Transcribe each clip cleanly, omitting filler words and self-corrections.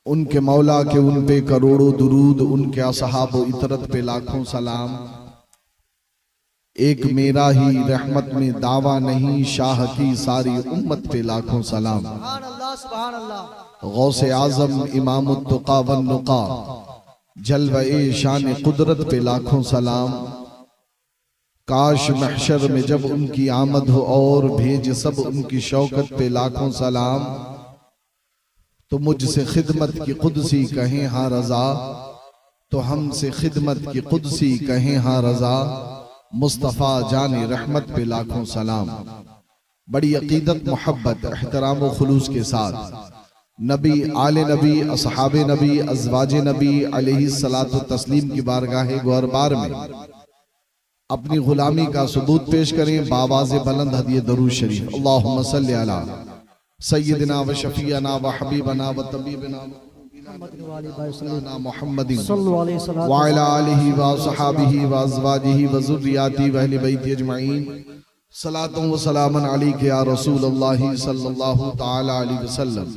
उनके मौला के उन पे करोड़ों दुरूद, उनके असहाब व इतरत पे लाखों सलाम। एक मेरा ही रहमत में दावा नहीं, शाह की सारी उम्मत पे लाखों सलाम। गौसे आजम इमाम तुका वन नुका, जलवे शान कुदरत पे लाखों सलाम। काश महशर में जब उनकी आमद हो और भेज सब उनकी शौकत पे लाखों सलाम। तो मुझसे खिदमत की कुदसी कहें हाँ रजा, तो हमसे खिदमत की कुदसी कहें हाँ रजा। मुस्तफ़ा जाने रहमत पे लाखों सलाम। बड़ी अकीदत, मोहब्बत, एहतराम व खुलूस के साथ नबी, आले नबी, असहाबे नबी, अज़वाजे नबी अलैहिस्सलातु तस्लीम की बारगाह गौरबार में अपनी गुलामी का सबूत पेश करें बावाज़े बुलंद हदिये दरूद शरीफ। अल्लाहुम्मा सल्लि अला सय्यिदिना व शफीअना व हबीबना व तबीबना मुहम्मदिन व अला आलिहि व असहाबिहि व अज़वाजिहि व ज़ुर्रिय्यातिहि व अहलि बैति अजमईन। सलातुन व सलामुन अलैका या रसूल अल्लाह सल्लल्लाहु तआला अलैहि वसल्लम।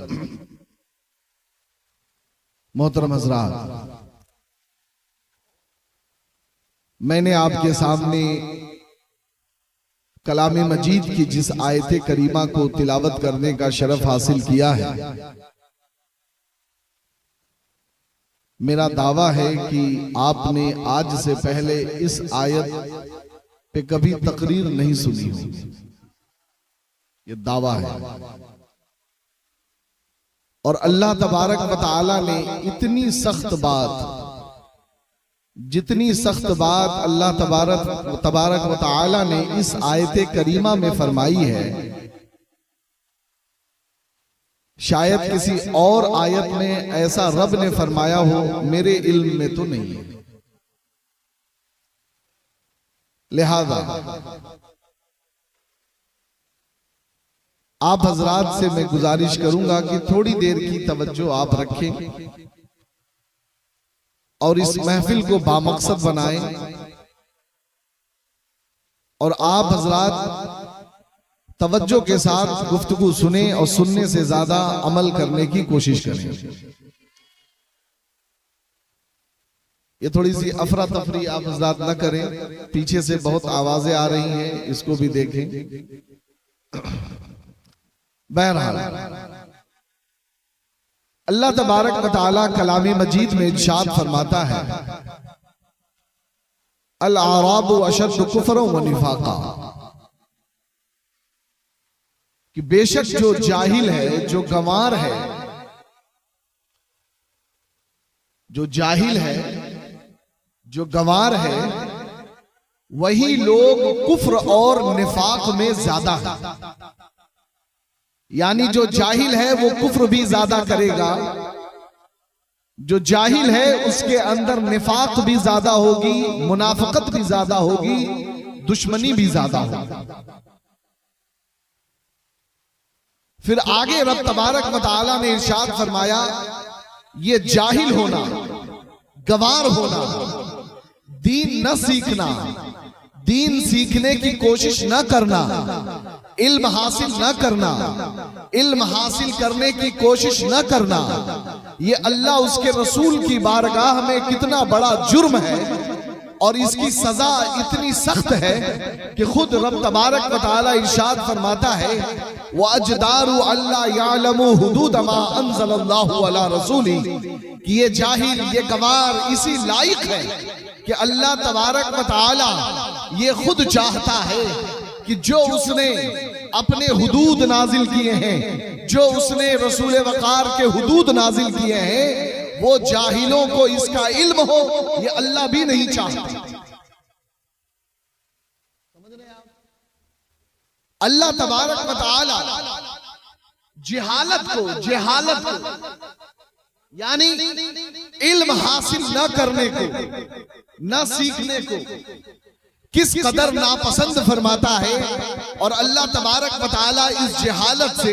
मोहतरम हज़रात, मैंने आपके सामने कलाम मजीद की जिस आयत करीमा को तिलावत करने का शरफ हासिल किया है, मेरा दावा है कि आपने आज से पहले इस आयत पे कभी तकरीर नहीं सुनी होगी। ये दावा है। और अल्लाह तबारक व तआला ने इतनी सख्त बात, जितनी सख्त बात अल्लाह तबारक व तआला ने इस आयत करीमा में फरमाई है, शायद किसी और आयत में ऐसा रब ने फरमाया हो, मेरे इल्म में तो नहीं है। लिहाजा आप हजरात से मैं गुजारिश करूंगा कि थोड़ी देर की तवज्जो आप रखें और इस महफिल को बामकसद बनाएं और आप हजरात तवज्जो के साथ गुफ्तगू सुने और सुनने से ज्यादा अमल करने की कोशिश करें। ये थोड़ी सी अफरा तफरी आप हजरात न करें, पीछे से बहुत आवाजें आ रही हैं, इसको भी देखें। बहरहाल अल्लाह तबारक व तआला कलाम मजीद में इरशाद फरमाता है, अल आराबु अशद्दु कुफ्रन व निफाका, कि बेशक जो जाहिल है, जो गंवार है, जो जाहिल है, जो गंवार है, वही लोग कुफ्र और निफाक में ज्यादा है। यानी जो जाहिल है वो कुफ्र भी ज्यादा करेगा, जो जाहिल है उसके अंदर निफाक भी ज्यादा होगी, मुनाफिकत भी ज्यादा होगी, दुश्मनी भी ज्यादा होगी। फिर आगे रब तबारक व तआला ने इरशाद फरमाया, ये जाहिल होना, गंवार होना, दीन न सीखना, दीन सीखने की कोशिश न करना, इल्म हासिल न करना, इल्म हासिल करने की कोशिश न करना, ये अल्लाह उसके रसूल की बारगाह में कितना बड़ा जुर्म है और इसकी सजा इतनी सख्त है कि खुद रब तबारक व तआला इरशाद फरमाता है, व अजदारु अल्ला यालमु हुदूद मा अंज़लल्लाहु अला रसूली, कि ये जाहिल, ये गंवार इसी लायक है कि अल्लाह तबारक व तआला ये खुद चाहता है कि जो उसने अपने हुदूद नाजिल किए हैं, जो उसने रसूल वकार के हुदूद नाजिल किए हैं, वो जाहिलों को इसका इल्म हो, ये अल्लाह भी नहीं चाहता। अल्लाह तबारक व तआला जिहालत को यानी इल्म हासिल न करने को, न सीखने को किस कदर नापसंद फरमाता है और अल्लाह तबारक व तआला इस जहालत से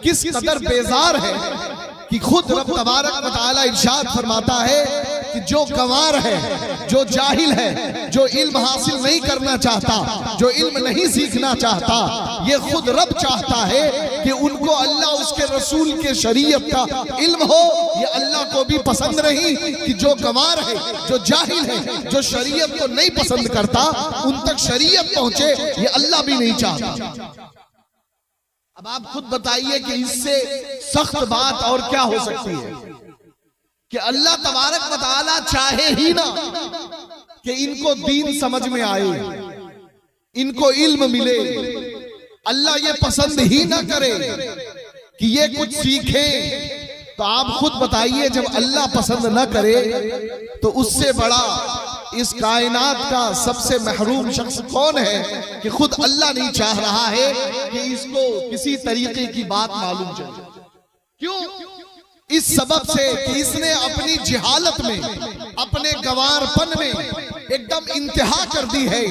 किस कदर बेजार है कि खुद रब तबारक व तआला इरशाद फरमाता है, कि जो गंवार है, जो जाहिल है, जो इल्म हासिल नहीं करना चाहता, जो इल्म नहीं सीखना चाहता, ये खुद रब चाहता है कि उनको अल्लाह उसके रसूल के शरीयत का इल्म हो। ये अल्लाह को भी पसंद नहीं कि जो गंवार है, जो जाहिल है, जो शरीयत को नहीं पसंद करता, उन तक शरीयत पहुंचे, ये अल्लाह भी नहीं चाहता। अब आप खुद बताइए कि इससे सख्त बात और क्या हो सकती है कि अल्लाह तबारक व तआला चाहे ही ना कि इनको दीन समझ में आए, इनको इल्म मिले। अल्लाह ये पसंद ही ना करे कि ये कुछ सीखें। तो आप खुद बताइए, जब अल्लाह पसंद ना करे तो उससे बड़ा इस कायनात का सबसे महरूम शख्स कौन है कि खुद अल्लाह नहीं चाह रहा है कि इसको किसी तरीके की बात मालूम चले। क्यों? इस सबब से कि इसने अपनी जिहालत में, अपने गंवारपन में एकदम इंतहा कर दी है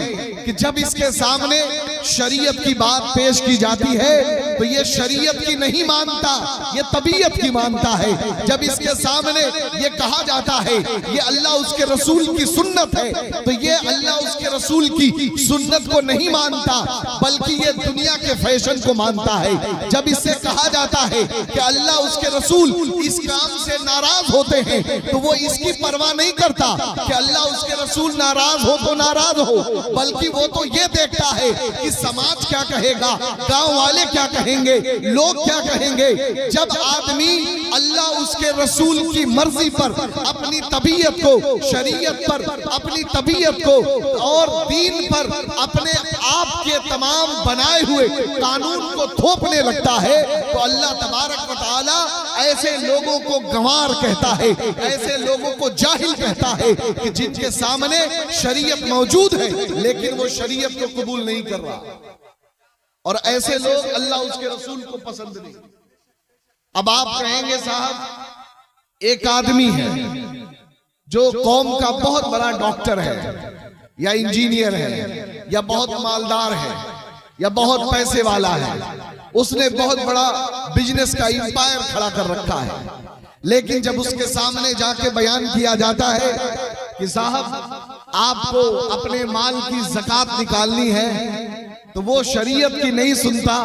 कि जब इसके सामने शरीयत की बात पेश की जाती है तो ये शरीयत की नहीं मानता, ये तबीयत की मानता है। जब इसके सामने ये कहा जाता है ये अल्लाह उसके रसूल की सुन्नत है, तो ये अल्लाह उसके रसूल की सुन्नत को नहीं मानता, बल्कि ये दुनिया के फैशन को मानता है। जब इससे कहा जाता है कि अल्लाह उसके रसूल इस काम से नाराज होते हैं, तो वो इसकी परवाह नहीं करता कि अल्लाह उसके रसूल नाराज हो तो नाराज हो, बल्कि वो तो ये देखता है कि समाज क्या कहेगा, गांव वाले क्या कहेंगे, लोग क्या कहेंगे। जब आदमी अल्लाह उसके रसूल की मर्जी पर, अपनी तबीयत को, शरीयत पर अपनी तबीयत को और दीन पर अपने आप के तमाम बनाए हुए कानून को थोपने लगता है, तो अल्लाह तबारक व तआला ऐसे लोगों को गंवार कहता है, ऐसे लोगों को जाहिल कहता है कि जिनके सामने शरीयत मौजूद है लेकिन वो शरीयत को कबूल नहीं कर रहा, और ऐसे लोग अल्लाह उसके रसूल को पसंद नहीं। अब आप कहेंगे साहब एक आदमी है जो कौम का बहुत बड़ा डॉक्टर है या इंजीनियर है या बहुत मालदार है या बहुत पैसे वाला है, उसने बहुत बड़ा बिजनेस का एम्पायर खड़ा कर रखा है, लेकिन जब उसके सामने जाके बयान किया जाता है कि साहब आपको अपने माल की ज़कात निकालनी है, तो वो शरीयत की नहीं सुनता,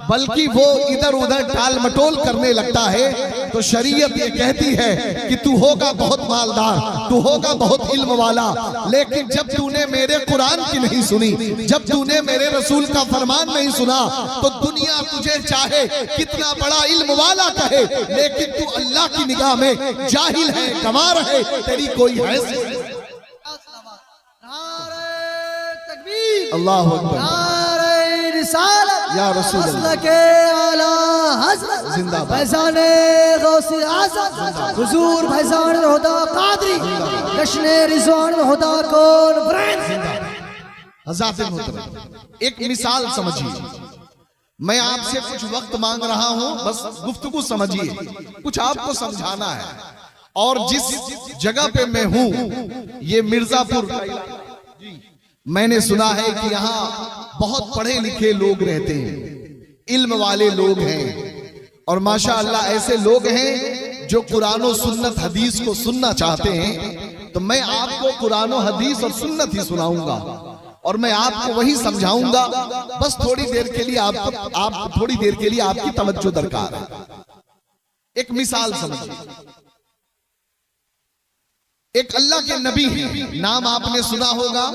बल्कि वो इधर उधर टाल मटोल करने लगता है। तो शरीयत ये कहती है कि तू होगा बहुत मालदार, तू होगा बहुत इल्म वाला, लेकिन जब तूने मेरे कुरान की नहीं सुनी, जब तूने मेरे रसूल का फरमान नहीं सुना, तो दुनिया तुझे चाहे कितना बड़ा इल्म वाला कहे, लेकिन तू अल्लाह की निगाह में जाहिल है, गंवार है, तेरी कोई हैसियत नहीं। अल्लाह अकबर, या रसूल अल्लाह के आला हज़रत जिंदाबाद, फैज़ाने गौसे आज़म हुजूर फैज़ान हुदा कादरी जश्न रिज़वान हुदा कॉन्फ्रेंस। हज़रात मोहतरम, एक मिसाल समझिए, मैं आपसे कुछ वक्त मांग रहा हूं, बस गुफ्तगू समझिए, कुछ आपको समझाना है। और जिस जगह पे मैं हूं ये मिर्जापुर का इलाका, मैंने सुना है कि यहाँ बहुत पढ़े लिखे लोग रहते हैं, इल्म वाले लोग हैं, और माशाअल्लाह ऐसे लोग हैं जो कुरान और सुन्नत हदीस को सुनना चाहते हैं। तो मैं आपको कुरान और हदीस और सुन्नत ही सुनाऊंगा और मैं आपको वही समझाऊंगा। बस थोड़ी देर के लिए आप थोड़ी देर के लिए आपकी तवज्जो दरकार है। एक मिसाल समझिए, एक अल्लाह के नबी है, नाम आपने सुना होगा,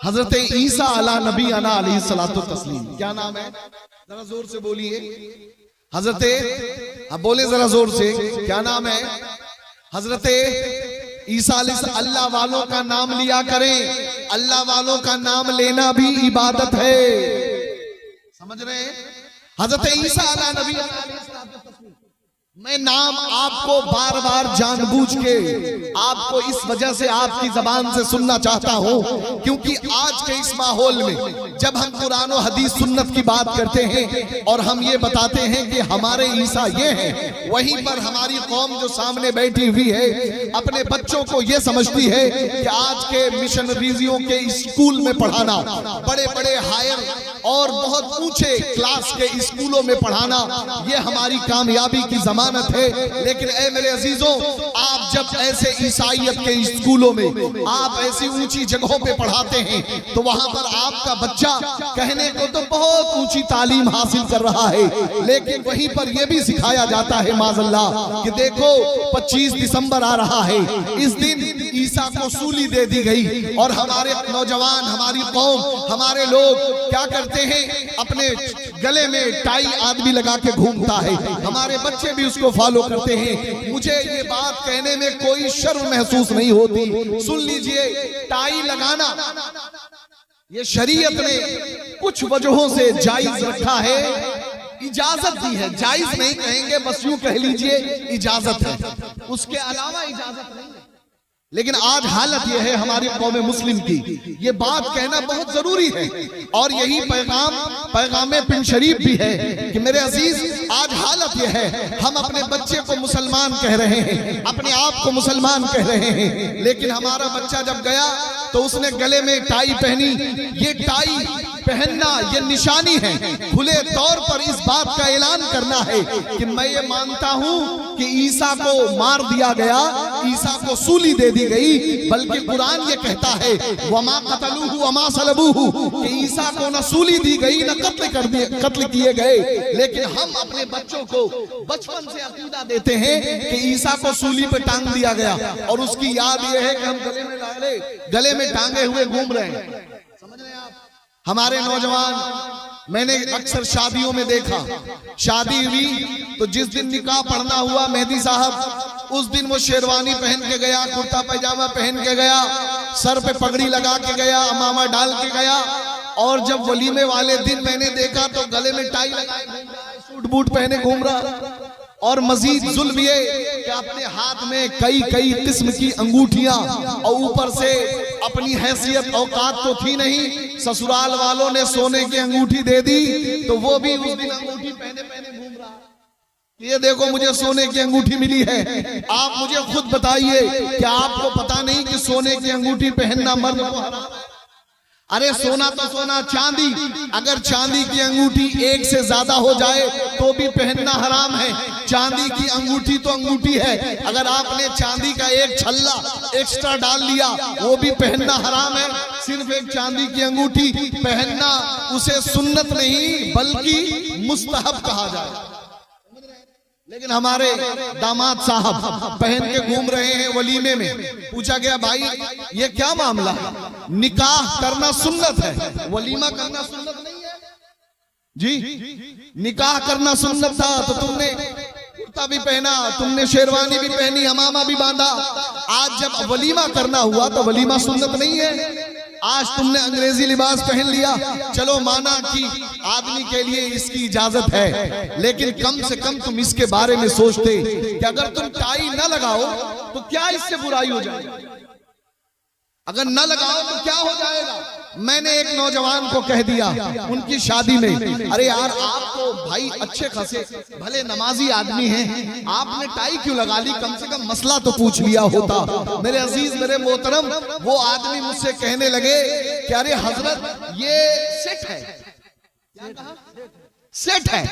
हजरत ईसा अला नबी अना अलैहिस्सलातु तस्लीम। क्या नाम है? जरा जोर से बोलिए। हजरत, अब बोले जरा जोर से, क्या नाम है? हजरत ईसा अलैहिस्सलाम। अल्लाह वालों का नाम लिया करें, अल्लाह वालों का नाम लेना भी इबादत है, समझ रहे हैं? हजरत ईसा अला नबी अना अलैहिस्सलातु तस्लीम। मैं नाम आपको बार बार जानबूझ के आपको इस वजह से आपकी जबान से सुनना चाहता हूं, क्योंकि आज के इस माहौल में जब हम कुरान और हदीस सुन्नत की बात करते हैं और हम ये बताते हैं कि हमारे ईसा ये हैं, वहीं पर हमारी कौम जो सामने बैठी हुई है अपने बच्चों को ये समझती है कि आज के मिशनरीजियों के स्कूल में पढ़ाना, बड़े बड़े हायर और बहुत ऊंचे क्लास के स्कूलों में पढ़ाना, ये हमारी कामयाबी की जमानत जमानत है। लेकिन ए मेरे अजीजों, आप जब ऐसे ईसाइयत के स्कूलों में आप ऐसी ऊंची जगहों पे पढ़ाते हैं तो वहां पर आपका बच्चा कहने को तो बहुत ऊंची तालीम हासिल कर रहा है, लेकिन वहीं पर यह भी सिखाया जाता है माज़अल्लाह कि देखो 25 दिसंबर आ रहा है, इस दिन ईसा को सूली दे दी गई। और हमारे नौजवान, हमारी कौम, हमारे लोग क्या करते हैं, अपने गले में टाई आदमी लगा के घूमता है, हमारे बच्चे भी उसको फॉलो करते हैं। मुझे ये बात कहने में कोई शर्म महसूस नहीं होती। सुन लीजिए, टाई लगाना ये शरीयत ने कुछ वजहों से जायज रखा है, इजाजत दी है, जायज नहीं कहेंगे, बस यूं कह लीजिए इजाजत है, उसके अलावा इजाजत नहीं है। लेकिन आज हालत यह है हमारी कौम मुस्लिम की, ये बात कहना बहुत जरूरी है और यही पैगाम पिन शरीफ भी है कि मेरे अजीज, आज हालत यह है हम अपने बच्चे को मुसलमान कह रहे हैं, अपने आप को मुसलमान कह रहे हैं, लेकिन हमारा बच्चा जब गया तो उसने गले में टाई पहनी। ये टाई पहनना ये निशानी है, खुले तौर पर इस बात का ऐलान करना है कि मैं ये मानता हूं कि ईसा को मार दिया गया, ईसा को सूली दे दी गई, बल्कि कुरान ये कहता है वमा कतलूहु वमा सलबूहु, कि ईसा को न सूली दी गई न कत्ल किए गए। लेकिन हम अपने बच्चों को बचपन से अकीदा देते हैं कि ईसा को सूली पे टांग दिया गया और उसकी याद ये है कि हम गले में टांगे हुए घूम रहे हैं। समझ रहे हैं आप? हमारे नौजवान, मैंने अक्सर शादियों में देखा, शादी हुई तो जिस दिन निकाह पढ़ना हुआ मेहदी साहब, उस दिन वो शेरवानी पहन के गया, कुर्ता पैजामा पहन के गया, सर पे पगड़ी लगा के गया, अमामा डाल के गया, और जब वलीमे वाले दिन मैंने देखा तो गले में टाई लगाए, सूट बूट पहने घूम रहा। और मजीद जुल्म ये कि अपने हाथ में कई कई किस्म की अंगूठियां, और ऊपर से अपनी हैसियत औकात तो थी नहीं, ससुराल वालों ने सोने की अंगूठी दे दी तो वो भी उस दिन अंगूठी पहने पहने घूम रहा। ये देखो मुझे सोने की अंगूठी मिली है। आप मुझे खुद बताइए, क्या आपको पता नहीं कि सोने की अंगूठी पहनना मर्द को हराम है? अरे सोना तो सोना, चांदी, अगर चांदी की अंगूठी एक से ज्यादा हो जाए तो भी पहनना हराम है। चांदी की अंगूठी तो अंगूठी है, अगर आपने चांदी का एक छल्ला एक्स्ट्रा डाल लिया वो भी पहनना हराम है। सिर्फ एक चांदी की अंगूठी पहनना उसे सुन्नत नहीं बल्कि मुस्तहब कहा जाए। लेकिन हमारे दामाद साहब पहन के घूम रहे हैं वलीमे में। पूछा गया भाई ये क्या मामला है? निकाह करना सुन्नत है, वलीमा करना सुन्नत नहीं है जी। निकाह करना सुन्नत था तो तुमने कुर्ता भी पहना, तुमने शेरवानी भी पहनी, हमामा भी बांधा। आज जब वलीमा करना हुआ तो वलीमा सुन्नत नहीं है। आज तुमने अंग्रेजी लिबास पहन लिया, चलो माना कि आदमी के लिए इसकी इजाजत है, लेकिन कम से कम तुम इसके बारे में सोचते कि अगर तुम टाई न लगाओ तो क्या इससे बुराई हो जाएगी, अगर न लगाओ तो क्या हो जाएगा। मैंने एक नौजवान को कह दिया उनकी शादी में, अरे यार आप तो भाई अच्छे खासे भले नमाजी आदमी हैं, आपने टाई क्यों लगा ली, कम से कम मसला तो पूछ लिया होता। मेरे अजीज, मेरे मोहतरम, वो आदमी मुझसे कहने लगे कि अरे हजरत ये सेट है, क्या कहा? सेट है,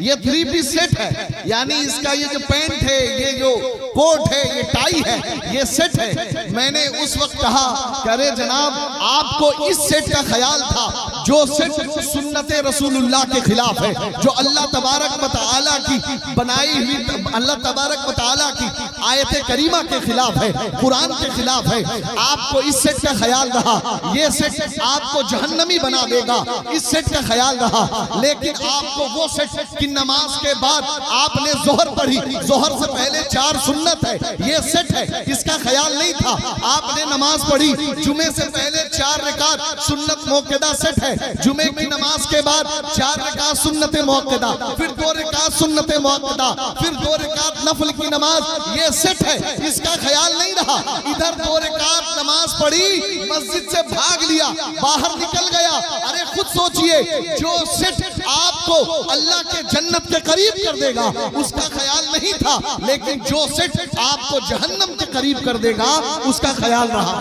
ये 3 पीस सेट है, यानी इसका ये जो पैंट है, ये जो कोट है, ये टाई है, ये सेट है। मैंने उस वक्त कहा कि अरे जनाब आपको इस सेट का ख्याल था जो सेट सुन्नत रसूलुल्लाह के खिलाफ है, जो अल्लाह तबारक व तआला की बनाई हुई, अल्लाह तबारक व तआला की आयत करीमा के खिलाफ है, कुरान के खिलाफ है। आपको इस सेट का ख्याल रहा, ये सेट आपको जहन्नमी बना देगा, इस सेट का ख्याल रहा। लेकिन आप को वो सेट कि नमाज के बाद आपने जोहर पढ़ी, जोहर से पहले 4 सुन्नत है, ये सेट है, इसका ख्याल नहीं था। आपने नमाज पढ़ी, जुमे से पहले 4 रकात सुन्नत मुअक्कदा सेट है, जुमे की नमाज के बाद 4 रकात सुन्नत मुअक्कदा, फिर 2 रकात सुन्नत मुअक्कदा, फिर 2 रकात नफल की नमाज, ये सेट है, इसका ख्याल नहीं रहा। इधर 2 रकात नमाज पढ़ी, मस्जिद से भाग लिया, बाहर निकल गया। अरे खुद सोचिए, जो सेट आपको अल्लाह के जन्नत के करीब कर देगा उसका ख्याल नहीं था, लेकिन जो सेट आपको जहन्नम के करीब कर देगा उसका ख्याल रहा।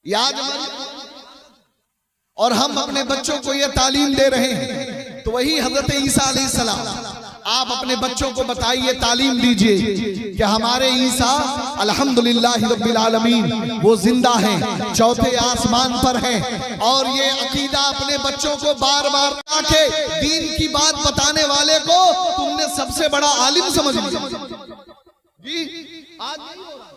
याद, और हम अपने बच्चों को यह तालीम दे रहे हैं। तो वही हजरत ईसा अलैहिस्सलाम आप अपने बच्चों को बताइए, तालीम दीजिए कि हमारे ईसा अल्हम्दुलिल्लाह रब्बिल आलमीन वो जिंदा हैं, चौथे आसमान पर हैं। और ये अकीदा अपने बच्चों को बार बार आके दीन की बात बताने वाले को तुमने सबसे बड़ा आलिम समझ लिया जी। आज नहीं हो रहा।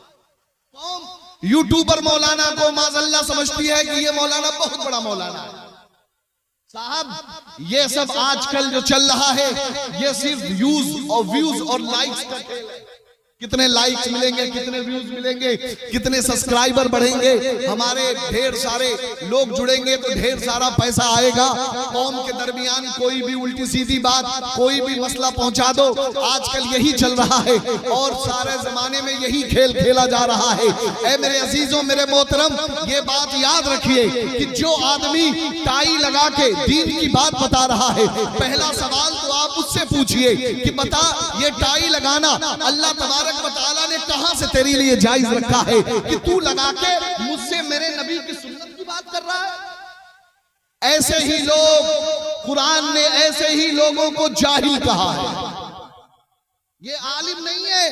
कौम यूट्यूबर मौलाना को माज़अल्लाह समझती है कि ये मौलाना बहुत बड़ा मौलाना है। साहब ये सब आजकल जो चल रहा है ये सिर्फ व्यूज और लाइक्स का खेल है। कितने लाइक्स मिलेंगे, कितने व्यूज मिलेंगे, कितने सब्सक्राइबर बढ़ेंगे, हमारे ढेर सारे लोग जुड़ेंगे तो ढेर सारा पैसा आएगा। कौम के दरमियान कोई भी उल्टी सीधी बात, कोई भी मसला पहुंचा दो, आजकल यही चल रहा है और सारे जमाने में यही खेल खेला जा रहा है। ऐ मेरे अजीजों, मेरे मोहतरम, ये बात याद रखिए कि जो आदमी टाई लगा के दीन की बात बता रहा है, पहला सवाल तो आप उससे पूछिए कि बता ये टाई लगाना अल्लाह तबारक व तआला ने कहां से तेरे लिए जायज रखा है कि तू लगा के मुझसे मेरे नबी की सुन्नत की बात कर रहा है। ऐसे ही लोग, कुरान ने ऐसे ही लोगों को जाहिल कहा है। ये आलिम नहीं है,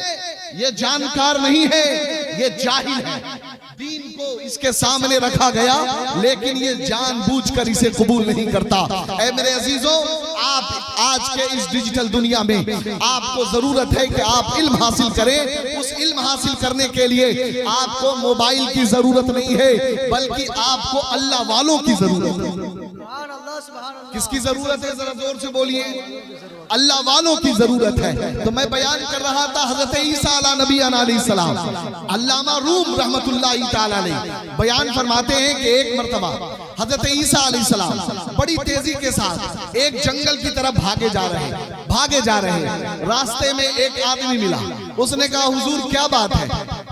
ये जानकार नहीं है, ये जाहिल है। दीन को इसके सामने रखा गया लेकिन ये जानबूझकर इसे कबूल नहीं करता। ऐ मेरे अजीजों, आप आज के इस डिजिटल दुनिया में आपको जरूरत है कि आप इल्म हासिल करें। उस इल्म हासिल करने के लिए आपको मोबाइल की जरूरत नहीं है बल्कि आपको अल्लाह वालों की जरूरत है। किसकी जरूरत है, जरा जोर से बोलिए। अल्लाह वालों की जरूरत है। तो मैं बयान कर रहा था हजरत ईसा अला नबी अलैहिस्सलाम, अल्लामा रूम रहमतुल्लाहि ताला अलैह बयान फरमाते हैं कि एक मर्तबा हजरत ईसा अलैहिस्सलाम बड़ी तेजी के साथ एक जंगल की तरफ भागे जा रहे हैं। रास्ते में एक आदमी मिला। उसने कहा, हुजूर क्या बात है,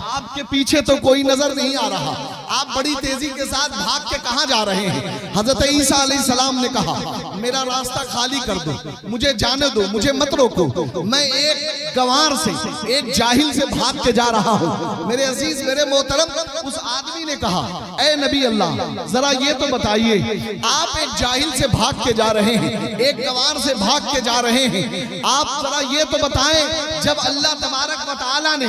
आपके पीछे तो कोई नजर नहीं आ रहा, आप बड़ी तेजी के साथ भाग के कहां जा रहे हैं? हजरत ईसा अलैहिस्सलाम ने कहा, मेरा रास्ता खाली कर दो, मुझे जाने दो, मुझे मत रोको, मैं एक गंवार से, एक जाहिल से भाग के जा रहा हूं। मेरे अजीज, मेरे मोहतरम, उस आदमी ने कहा, ऐ नबी अल्लाह, जरा ये तो बताइए, आप एक जाहिल से भाग के जा रहे हैं, एक गंवार से भाग के जा रहे हैं, आप जरा ये तो बताएं, जब अल्लाह तबारक व तआला ने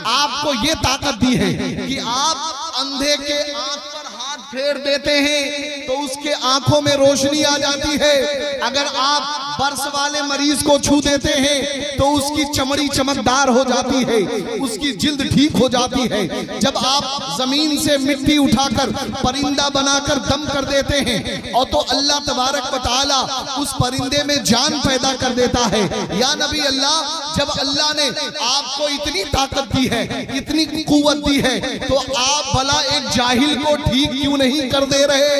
आपको ये ताकत दी है कि आप अंधे के आंख पर हाथ फेर देते हैं तो उसके आंखों में रोशनी आ जाती है, अगर आप बर्स वाले मरीज को छू देते हैं तो उसकी चमड़ी चमकदार हो जाती है, उसकी जिल्द ठीक हो जाती है, जब आप जमीन से मिट्टी उठाकर परिंदा बनाकर दम कर देते हैं और तो अल्लाह तबारक व तआला उस परिंदे में जान पैदा कर देता है। या नबी अल्लाह, जब अल्लाह ने आपको इतनी ताकत दी है, इतनी कुव्वत दी है, तो आप भला एक जाहिल को ठीक क्यों नहीं कर दे रहे?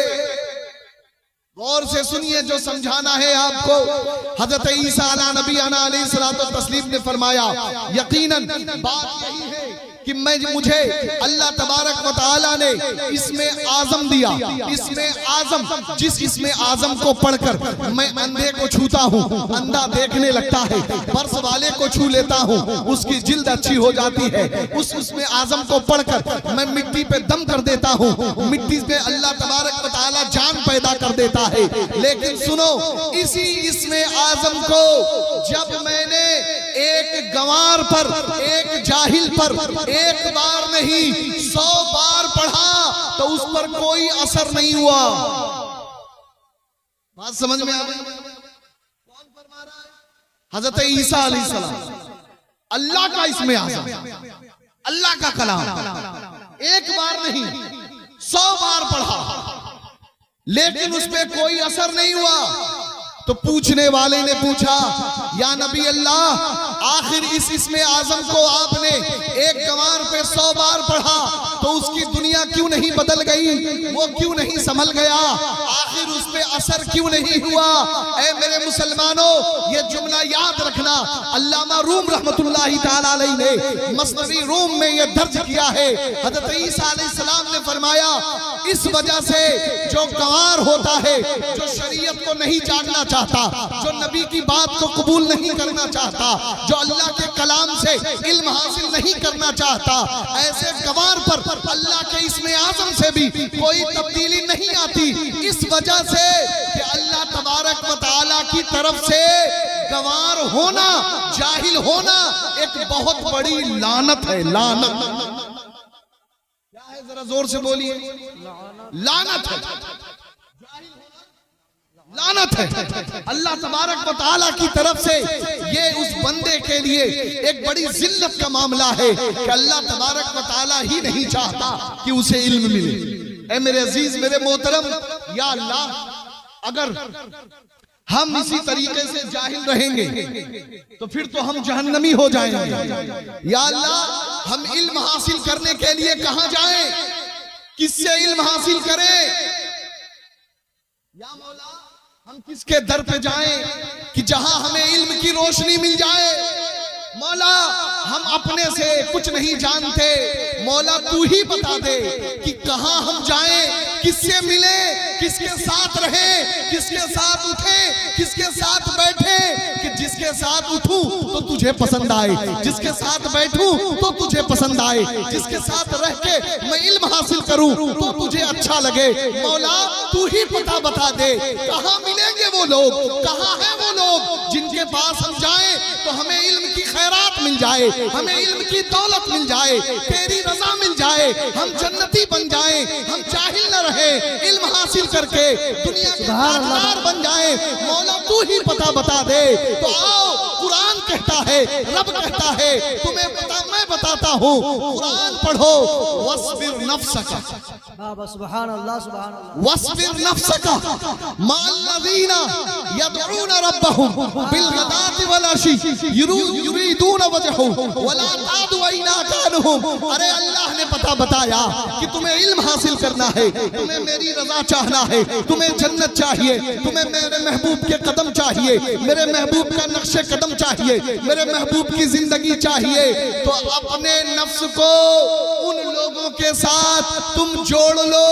गौर से सुनिए, जो समझाना है आपको। हजरत ईसा अला नबी अलैहिस्सलातु तस्लीम ने फरमाया, यकीनन बात यही है कि मुझे अल्लाह तबारक व तआला ने इसमें आजम दिया, इसमें आजम, जिस इसमें आजम को पढ़कर मैं अंधे को छूता हूँ, अंधा देखने लगता है, बर्स वाले को छू लेता हूँ, उसकी जिल्द अच्छी हो जाती है, उसमें आजम को पढ़कर मैं मिट्टी पे दम कर देता हूँ, मिट्टी में अल्लाह तबारक व तआला जान पैदा कर देता है। लेकिन सुनो, इसी इसमें आजम को जब मैंने एक गंवार पर, एक जाहिल पर एक बार नहीं 100 बार पढ़ा तो उस पर कोई असर नहीं हुआ। बात समझ में आ गई? कौन फरमा रहा है? हजरत ईसा अलैहिस्सलाम, अल्लाह का इसमें आजम, अल्लाह का कलाम, एक बार नहीं 100 बार पढ़ा लेकिन उस पर कोई असर नहीं हुआ। तो पूछने वाले ने पूछा, या नबी अल्लाह, आखिर इसमें आजम को आपने एक गंवार पे 100 बार पढ़ा तो उसकी दुनिया क्यों नहीं बदल गई, वो क्यों नहीं संभल गया, आखिर उस पे असर क्यों नहीं हुआ? ऐ मेरे मुसलमानों, ये जुमला याद रखना, अल्लामा रूम रहमतुल्लाहि ताला अलैह ने मसनवी रूम में ये दर्ज किया है। हजरत ईसा अलैहिस्सलाम ने फरमाया, इस वजह से जो गंवार होता है, जो शरीयत को नहीं जानना चाहता, जो नबी की बात को कबूल नहीं करना चाहता, जो अल्लाह के कलाम से इल्म हासिल नहीं करना चाहता, ऐसे गंवार पर अल्लाह के इसमें आजम से भी कोई तब्दीली नहीं आती, इस वजह से कि अल्लाह तबारक व तआला की तरफ से गवार होना, जाहिल होना एक बहुत बड़ी लानत है। लानत क्या है, जरा जोर से बोलिए। लानत है, लानत है। अल्लाह तबारक व तआला की तरफ से ये उस बंदे के लिए एक बड़ी जिल्लत का मामला है कि अल्लाह तबारक व तआला ही नहीं चाहता कि उसे इल्म मिले। ऐ मेरे अजीज, मेरे मोहतरम, या अल्लाह, अगर हम इसी तरीके से जाहिल रहेंगे तो फिर तो हम जहन्नमी हो जाएंगे। या अल्लाह, हम इल्म हासिल करने के लिए कहां जाएं, किससे इल्म हासिल करें? या मौला, हम किसके दर पे जाएं कि जहां हमें इल्म की रोशनी मिल जाए? मौला, हम अपने से कुछ नहीं जानते, मौला तू ही बता दे कि कहां हम जाएं, किससे मिले, किसके साथ रहे, किसके साथ उठे, किसके साथ बैठे कि जिसके साथ उठूं तो तुझे पसंद आए, जिसके साथ बैठूं तो तुझे पसंद आए, जिसके साथ रह के मैं इल्म हासिल करूं तो तुझे अच्छा लगे। मौला तू ही पता बता दे, कहां मिलेंगे वो लोग, कहां है वो लोग जिनके पास हम जाएं तो हमें इल्म की खैरात मिल जाए, हमें इल्म की दौलत मिल जाए, तेरी रजा मिल जाए, हम जन्नती बन जाएं, हम जाहिल न रहे, इल्म हासिल करके दुनिया के ताजदार बन जाएं। मौला तू ही पता बता दे। तो आओ, कुरान कहता है, रब कहता है, तुम्हें पता मैं बताता हूँ। कुरान पढ़ो, वस्बिर नफ्सका, सुभान अल्लाह, सुभान अल्लाह, वस्बिर नफ्सका मअल्लज़ीना यदऊना रब्बहुम बिलगदाति वल अशी युरीदूना वजहहु वला तादु ऐनाका अन्हुम। अरे अल्लाह ने पता बताया कि तुम्हें इल्म हासिल करना है, तुम्हें मेरी रजा चाहना है, तुम्हें जन्नत चाहिए, तुम्हें मेरे महबूब के कदम चाहिए, मेरे महबूब का नक्शे कदम चाहिए, मेरे महबूब की जिंदगी चाहिए। तो अपने नफ्स को उन लोगों के साथ तुम जोड़ लो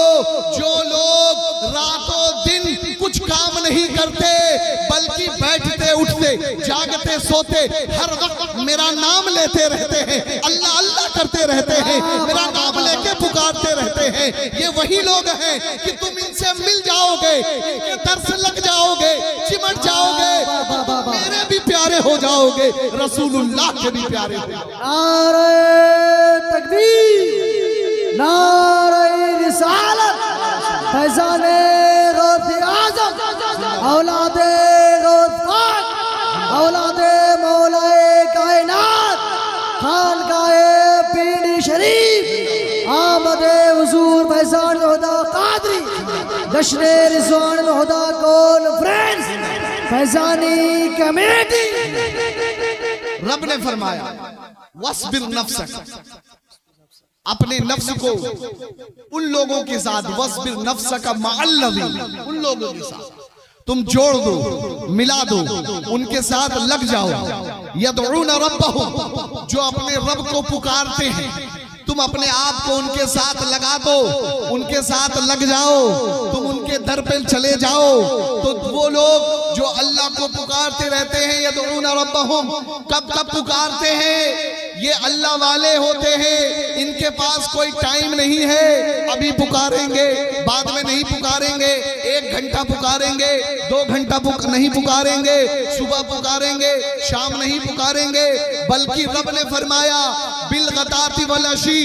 जो लोग रातों दिन कुछ काम नहीं करते, बल्कि बैठते उठते जागते सोते हर वक्त मेरा नाम लेते रहते हैं, अल्लाह अल्लाह करते रहते हैं, मेरा नाम लेके पुकारते रहते हैं। ये वही लोग हैं कि तुम इनसे मिल जाओगे, इनके दर से लग जाओगे, चिमट जाओगे, मेरे भी प्यारे हो जाओगे, रसूलुल्लाह के भी प्यारे हो जाओगे। नारे तकबीर, नारे रिसालत, फैज़ाने गौसे आज़म, औलादे गौस पाक, औलादे मौलाए कायनात, खानकाए पीरी शरीफ, आमदे हुजूर फैज़ान हुदा कादरी, जश्ने रिज़वान हुदा कॉन्फ्रेंस, फैज़ानी कमेटी। रब ने फरमाया वस्बिर नफ्सक, अपने नफ्स को उन लोगों के साथ, वस्बिर नफ्सक मअल्लज़ीना, उन लोगों के साथ तुम जोड़ दो, मिला दो, उनके साथ लग जाओ। यदऊना रब्बहुम, जो अपने रब को पुकारते हैं, तुम अपने आप को उनके साथ लगा दो, उनके साथ लग जाओ, तुम उनके दर पे चले जाओ। तो वो लोग जो अल्लाह को पुकारते रहते हैं, यदऊना रब्बहुम, कब कब पुकारते हैं? ये अल्लाह वाले होते हैं, इनके पास कोई टाइम नहीं है, अभी पुकारेंगे, बाद में नहीं पुकारेंगे, 1 घंटा पुकारेंगे, 2 घंटा नहीं पुकारेंगे, सुबह पुकारेंगे, शाम नहीं पुकारेंगे, बल्कि रब ने फरमाया बिलगदाति वल अशी,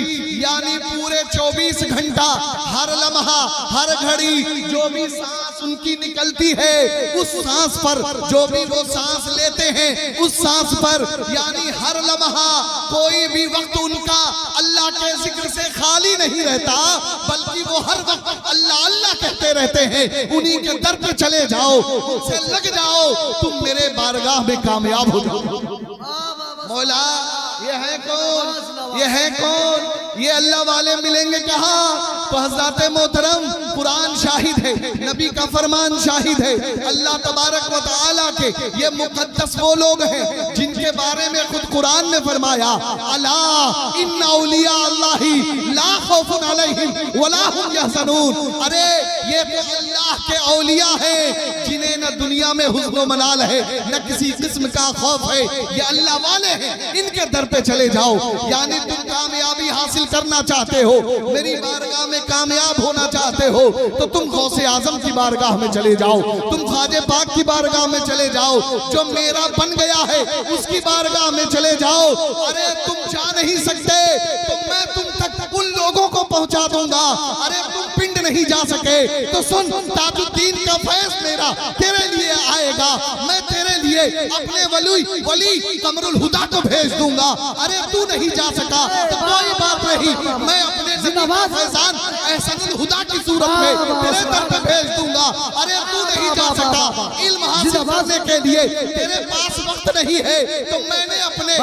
यानी पूरे 24 घंटा, हर लम्हा, हर घड़ी जो भी सांस उनकी निकलती है, उस सांस पर, जो भी वो सांस लेते हैं, उस सांस पर, यानी हर लम्हा, कोई भी वक्त उनका अल्लाह के जिक्र से खाली नहीं रहता, बल्कि वो हर वक्त अल्लाह अल्लाह कहते रहते हैं। उन्हीं के दर पे चले जाओ, उनसे लग जाओ, तुम मेरे बारगाह में कामयाब हो जाओ। मौला ये है कौन? ये है कौन? ये अल्लाह वाले मिलेंगे कहाँ? तो हज़रत मोहतरम कुरान शाहिद है, नबी का फरमान शाहिद है, अल्लाह तबारक व तआला के ये मुक़द्दस वो लोग हैं जिनके बारे में खुद कुरान ने फरमाया, अला इन्ना औलिया अल्लाही ला खौफुन अलैहिम वला हुम यहज़नून। अरे ये तो अल्लाह के औलिया हैं जिन्हें न दुनिया में हुस्न व मलाल है, न किसी किस्म का खौफ है, ये अल्लाह वाले हैं, इनके दर पे चले जाओ, यानी तुम कामयाबी हासिल करना चाहते हो, मेरी बारगाह में कामयाब होना चाहते हो, तो तुम गौसे आजम की बारगाह में चले जाओ, तुम ख्वाजे पाक की बारगाह में चले जाओ, जो मेरा बन गया है उसकी बारगाह में चले जाओ। अरे तुम जा नहीं सकते तो मैं तुम तक उन लोगों को पहुंचा दूंगा। अरे तुम पिंड नहीं जा सके तो सुन, ताजुद्दीन का फैज मेरा तेरे लिए आएगा, मैं तेरे लिए अपने वली कमरुल हुदा को भेज दूंगा। अरे तू नहीं जा सका तो कोई बात नहीं, मैं अपने फैजान एहसानुल हुदा की सूरत में तेरे दर पे भेज दूंगा। अरे तू नहीं जा सका इल्म हासिल करने के लिए, तेरे पास वक्त नहीं है, तो मैंने अपने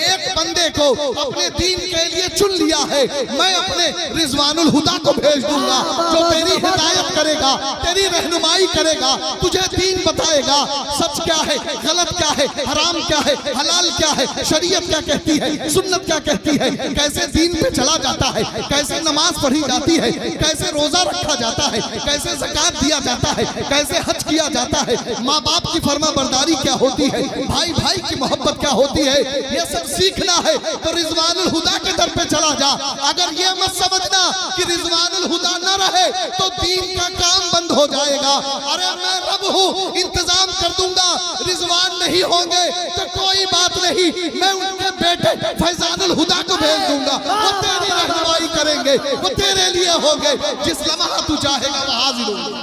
एक बंदे को अपने दीन के लिए चुन लिया है, मैं अपने रिजवानुल हुदा को भेज दूंगा, जो तेरी हिदायत करेगा, तेरी रहनुमाई करेगा, तुझे दीन बताएगा, सच क्या है, गलत क्या है, हराम क्या है, हलाल क्या है, शरीयत क्या कहती है, सुन्नत क्या कहती है, कैसे दीन पे चला जाता है, कैसे नमाज पढ़ी जाती है, कैसे रोजा रखा जाता है, कैसे ज़कात दिया जाता है, कैसे हज किया जाता है, माँ बाप की फर्मा बरदारी क्या होती है, भाई भाई की मोहब्बत क्या होती है, ये सब सीखना है तो रिजवानुल हुदा के दर पे चला जा। अगर ये मत समझना कि रिजवानुल हुदा न रहे तो दीन का काम बंद हो जाएगा। अरे मैं रब हूँ, इंतजाम कर दूंगा, रिजवान नहीं होंगे तो कोई बात नहीं, मैं उनके बेटे फैजानुल हुदा को भेज दूंगा, वो तेरी रहनुमाई करेंगे, वो तेरे लिए होंगे, जिस लम्हा तू चाहेगा वो हाजिर होंगे।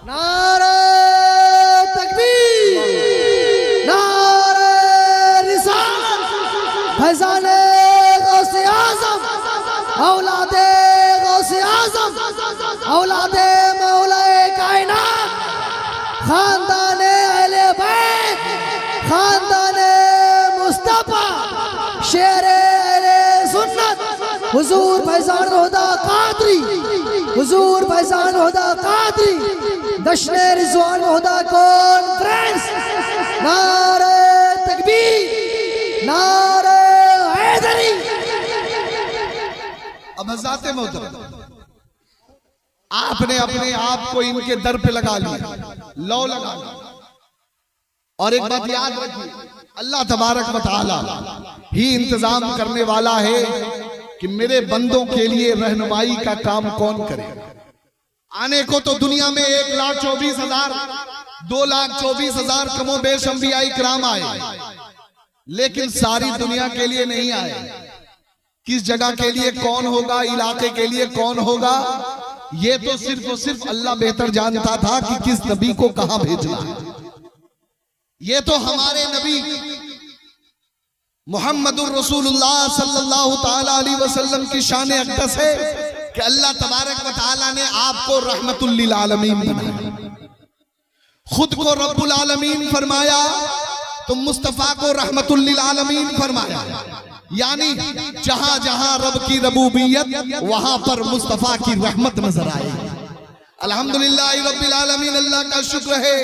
नारे तकबीर, नारे रिसालत, फैज़ाने गौसे आज़म, औलादे गौसे आज़म, औलादे मौलाए कायनात, खानदाने अहले बैत, खानदाने मुस्तफा, शेरे अहले सुन्नत, हुजूर फैज़ान हुदा कादरी, हुजूर फैज़ान हुदा कादरी, दशने रिज़वान हुदा कॉन्फ्रेंस। नारे तकबीर, नारे हैदरी। अब हज़रात मोहतरम, आपने अपने आप को इनके दर पे लगा लिया, लौ लगा लिया, और एक बात याद रखिए, अल्लाह तबारक व तआला ही इंतजाम करने वाला है कि मेरे बंदों के लिए रहनुमाई का काम कौन करेगा। आने को तो दुनिया में 1,24,000 2,24,000 कमो बेश अंबिया इकराम आए, लेकिन सारी दुनिया के लिए नहीं आए। किस जगह के लिए कौन होगा, इलाके के लिए कौन होगा, ये तो सिर्फ और सिर्फ अल्लाह बेहतर जानता था कि किस नबी को कहां भेजना है। ये तो हमारे नबी मुहम्मदुर रसूलुल्लाह सल्लल्लाहु ताला अलैहि वसल्लम की शान अक़दस है कि अल्लाह तबारक व तआला ने आपको रहमतुल लिल आलमीन बनाया, खुद को रब्बुल आलमीन फरमाया तो मुस्तफा को रहमतुल लिल आलमीन फरमाया। यानी जहां जहां रब की रबूबियत वहां पर मुस्तफा की रहमत नजर आए। अल्हम्दुलिल्लाह रब्बिल आलमीन, अल्लाह का शुक्र है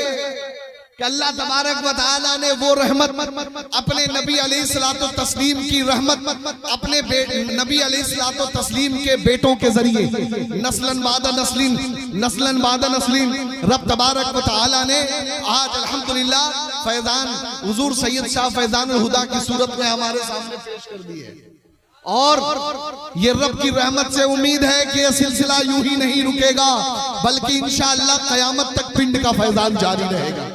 कि अल्लाह तबारक व तआला ने वो रहमत अपने नबी अलैहिस्सलातु तस्लीम की रहमत अपने नबी अलैहिस्सलातु तस्लीम के बेटों के जरिए नस्लन बादा नस्लीन रब तबारक व तआला ने आज अल्हम्दुलिल्लाह फैजान हुजूर सैयद शाह फैजानुल हुदा की सूरत में हमारे सामने पेश कर दी है। और ये रब की रहमत से उम्मीद है कि यह सिलसिला यूं ही नहीं रुकेगा, बल्कि इंशाअल्लाह क़यामत तक पिंड का फैजान जारी रहेगा।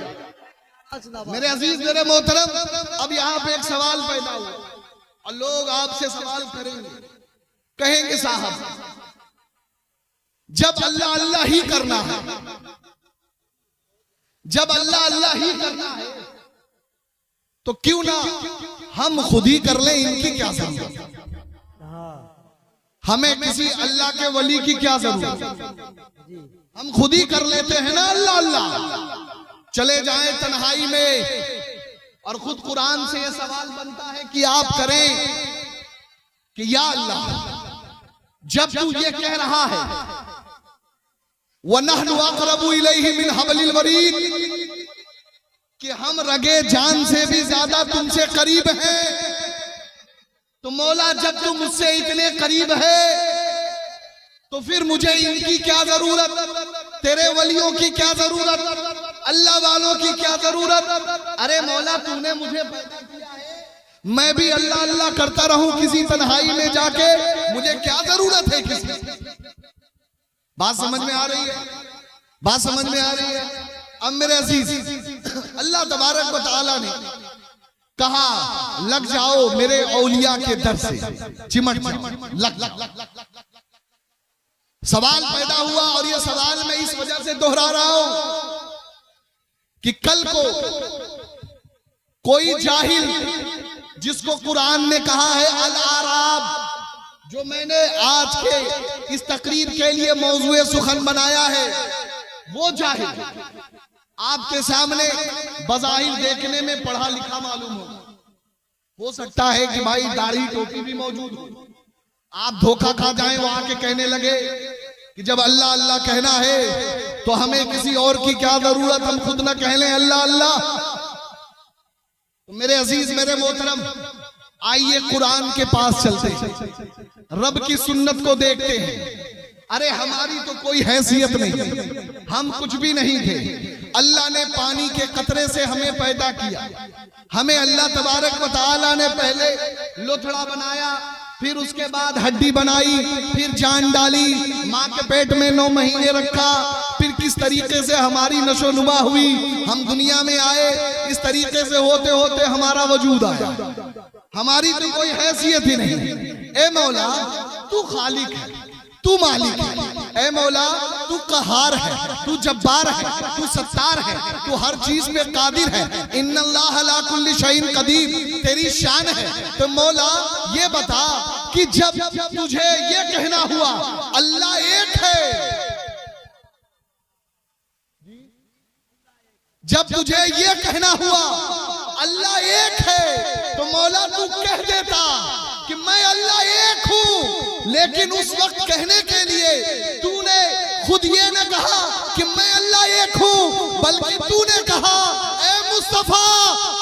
मेरे अजीज, मेरे मोहतरम, अब यहाँ पे एक सवाल पैदा हुआ और लोग आपसे सवाल करेंगे, कहेंगे साहब जब अल्लाह अल्लाह ही करना है, जब अल्लाह अल्लाह ही करना है तो क्यों ना हम खुद ही कर लें, इनकी क्या जरूरत, हमें किसी अल्लाह के वली की क्या जरूरत, हम खुद ही कर लेते हैं ना अल्लाह अल्लाह। चले जाएं तन्हाई में और खुद कुरान से यह सवाल बनता है कि आप करें कि या अल्लाह, जब तू ये कह रहा है वनहनु अक़रबु इलैहि मिन हब्लिल वरीद, कि हम रगे जान से भी ज्यादा तुमसे करीब हैं, तो मौला जब तू मुझसे इतने करीब है तो फिर मुझे इनकी क्या जरूरत, तेरे वलियों की क्या जरूरत, अल्लाह वालों की क्या जरूरत। अरे मौला, तूने मुझे पैदा किया है मैं भी अल्लाह अल्लाह करता रहूं किसी तन्हाई में जाके, मुझे क्या जरूरत है किसी। बात समझ में आ रही है? बात समझ में आ रही है? अब मेरे अजीज, अल्लाह तबारक व तआला ने कहा लग जाओ मेरे औलिया के दर से, चिमट लग। सवाल पैदा हुआ, और ये सवाल मैं इस वजह से दोहरा रहा हूं कि कल को कोई जाहिल जिसको कुरान ने कहा है अल आराब, जो मैंने आज के इस तकरीर के लिए मौजूए सुखन बनाया है, वो जाहिल आपके सामने बज़ाहिर देखने में पढ़ा लिखा मालूम हो सकता है कि भाई दाढ़ी टोपी भी मौजूद हो, आप धोखा खा जाएं, वो आके कहने लगे कि जब अल्लाह अल्लाह कहना है तो हमें किसी और की क्या जरूरत, हम खुद ना कह लें अल्लाह अल्लाह। तो मेरे अजीज, मेरे मोहतरम, आइए कुरान के पास चलते हैं, रब की सुन्नत को देखते हैं। अरे हमारी तो कोई हैसियत नहीं, हम कुछ भी नहीं थे। अल्लाह ने पानी के कतरे से हमें पैदा किया, हमें अल्लाह तबारक व तआला ने पहले लोथड़ा बनाया, फिर उसके बाद हड्डी बनाई, फिर जान डाली, माँ के पेट में 9 महीने रखा, फिर किस तरीके से हमारी नशोनुमा हुई, हम दुनिया में आए, इस तरीके से होते होते हमारा वजूद आया। हमारी तो कोई हैसियत ही नहीं। ए मौला तू खालिक है, तू मालिक है, ए मौला तू कहार है, तू जब्बार है, तू सत्तार है, तू हर चीज में कादिर है। इन्नल्लाह अला कुल्ली शैइन कदीर, तेरी शान है। तो मौला ये बता कि जब तुझे ये कहना हुआ अल्लाह एक है, जब तुझे ये कहना हुआ अल्लाह एक है, तो मौला तू कह देता कि मैं अल्लाह एक हूं, लेकिन उस वक्त कहने के लिए तूने खुद ये न कहा कि मैं अल्लाह एक हूं, बल्कि तूने कहा ए मुस्तफा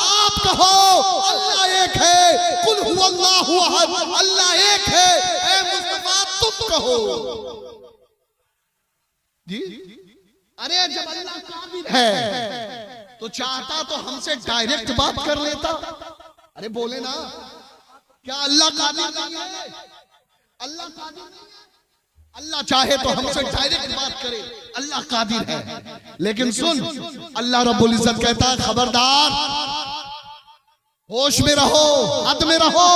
आप कहो अल्लाह एक है, कुल हुवल्लाहु अहद, अल्लाह एक है, ए मुस्तफा तुम कहो जी। अरे जब अल्लाह कादिर है तो चाहता तो हमसे डायरेक्ट बात कर लेता। अरे बोले ना, क्या अल्लाह कादिर नहीं है? अल्लाह कादिर नहीं है। अल्लाह चाहे तो हमसे डायरेक्ट बात करे, अल्लाह कादिर है। लेकिन सुन, अल्लाह रब्बुल इज्जत कहता है खबरदार, होश में रहो, हद में रहो।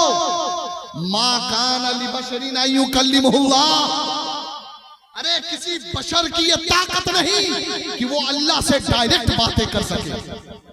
मा कान लिबशरिन अन युकल्लिमुहुल्लाह, अरे किसी बशर की ये ताकत नहीं कि वो अल्लाह से डायरेक्ट बातें कर सके।